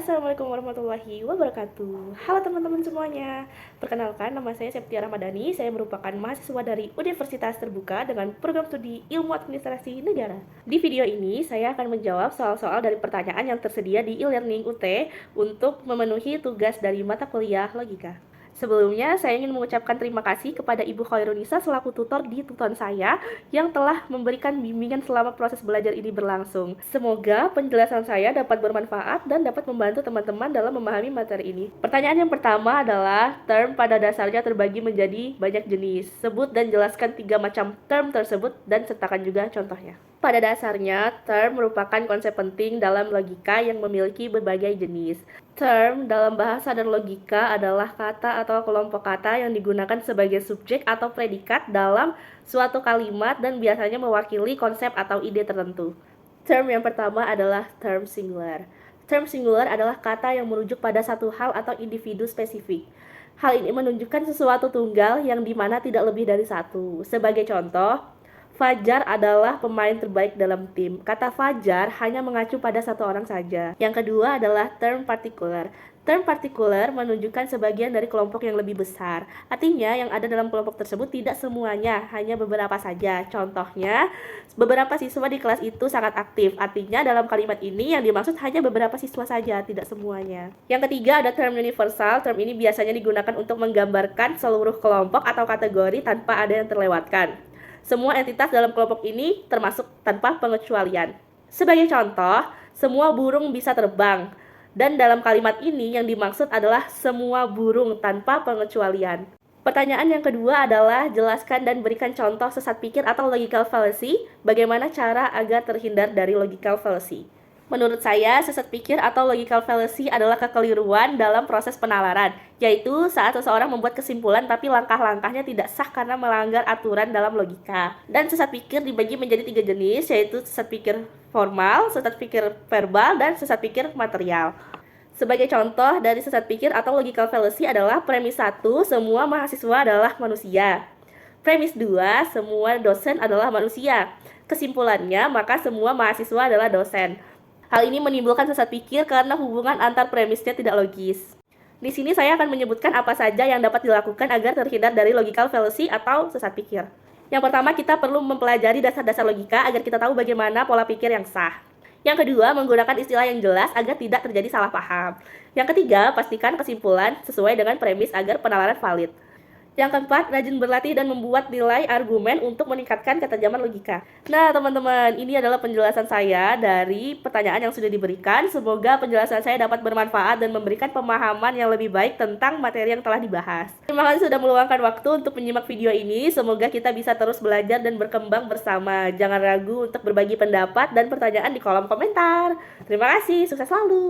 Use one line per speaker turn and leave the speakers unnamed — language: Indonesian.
Assalamualaikum warahmatullahi wabarakatuh. Halo teman-teman semuanya. Perkenalkan, nama saya Septia Ramadhani. Saya merupakan mahasiswa dari Universitas Terbuka dengan program studi Ilmu Administrasi Negara. Di video ini, saya akan menjawab soal-soal dari pertanyaan yang tersedia di e-learning UT untuk memenuhi tugas dari mata kuliah logika. Sebelumnya, saya ingin mengucapkan terima kasih kepada Ibu Khairunisa selaku tutor di tuton saya yang telah memberikan bimbingan selama proses belajar ini berlangsung. Semoga penjelasan saya dapat bermanfaat dan dapat membantu teman-teman dalam memahami materi ini. Pertanyaan yang pertama adalah, term pada dasarnya terbagi menjadi banyak jenis. Sebut dan jelaskan 3 macam term tersebut dan sertakan juga contohnya. Pada dasarnya, term merupakan konsep penting dalam logika yang memiliki berbagai jenis. Term dalam bahasa dan logika adalah kata atau kelompok kata yang digunakan sebagai subjek atau predikat dalam suatu kalimat dan biasanya mewakili konsep atau ide tertentu. Term yang pertama adalah term singular. Term singular adalah kata yang merujuk pada satu hal atau individu spesifik. Hal ini menunjukkan sesuatu tunggal yang dimana tidak lebih dari satu. Sebagai contoh, Fajar adalah pemain terbaik dalam tim. Kata Fajar hanya mengacu pada satu orang saja. Yang kedua adalah term partikular. Term partikular menunjukkan sebagian dari kelompok yang lebih besar. Artinya yang ada dalam kelompok tersebut tidak semuanya, hanya beberapa saja. Contohnya, beberapa siswa di kelas itu sangat aktif. Artinya dalam kalimat ini yang dimaksud hanya beberapa siswa saja, tidak semuanya. Yang ketiga ada term universal. Term ini biasanya digunakan untuk menggambarkan seluruh kelompok atau kategori tanpa ada yang terlewatkan. Semua entitas dalam kelompok ini termasuk tanpa pengecualian. Sebagai contoh, semua burung bisa terbang. Dan dalam kalimat ini yang dimaksud adalah semua burung tanpa pengecualian. Pertanyaan yang kedua adalah jelaskan dan berikan contoh sesat pikir atau logical fallacy. Bagaimana cara agar terhindar dari logical fallacy? Menurut saya, sesat pikir atau logical fallacy adalah kekeliruan dalam proses penalaran, yaitu saat seseorang membuat kesimpulan tapi langkah-langkahnya tidak sah karena melanggar aturan dalam logika. Dan sesat pikir dibagi menjadi 3 jenis, yaitu sesat pikir formal, sesat pikir verbal, dan sesat pikir material. Sebagai contoh dari sesat pikir atau logical fallacy adalah premis 1, semua mahasiswa adalah manusia. Premis 2, semua dosen adalah manusia. Kesimpulannya, maka semua mahasiswa adalah dosen. Hal ini menimbulkan sesat pikir karena hubungan antar premisnya tidak logis. Di sini saya akan menyebutkan apa saja yang dapat dilakukan agar terhindar dari logical fallacy atau sesat pikir. Yang pertama, kita perlu mempelajari dasar-dasar logika agar kita tahu bagaimana pola pikir yang sah. Yang kedua, menggunakan istilah yang jelas agar tidak terjadi salah paham. Yang ketiga, pastikan kesimpulan sesuai dengan premis agar penalaran valid. Yang keempat, rajin berlatih dan membuat nilai argumen untuk meningkatkan ketajaman logika. Nah, teman-teman, ini adalah penjelasan saya dari pertanyaan yang sudah diberikan. Semoga penjelasan saya dapat bermanfaat dan memberikan pemahaman yang lebih baik tentang materi yang telah dibahas. Terima kasih sudah meluangkan waktu untuk menyimak video ini. Semoga kita bisa terus belajar dan berkembang bersama. Jangan ragu untuk berbagi pendapat dan pertanyaan di kolom komentar. Terima kasih, sukses selalu!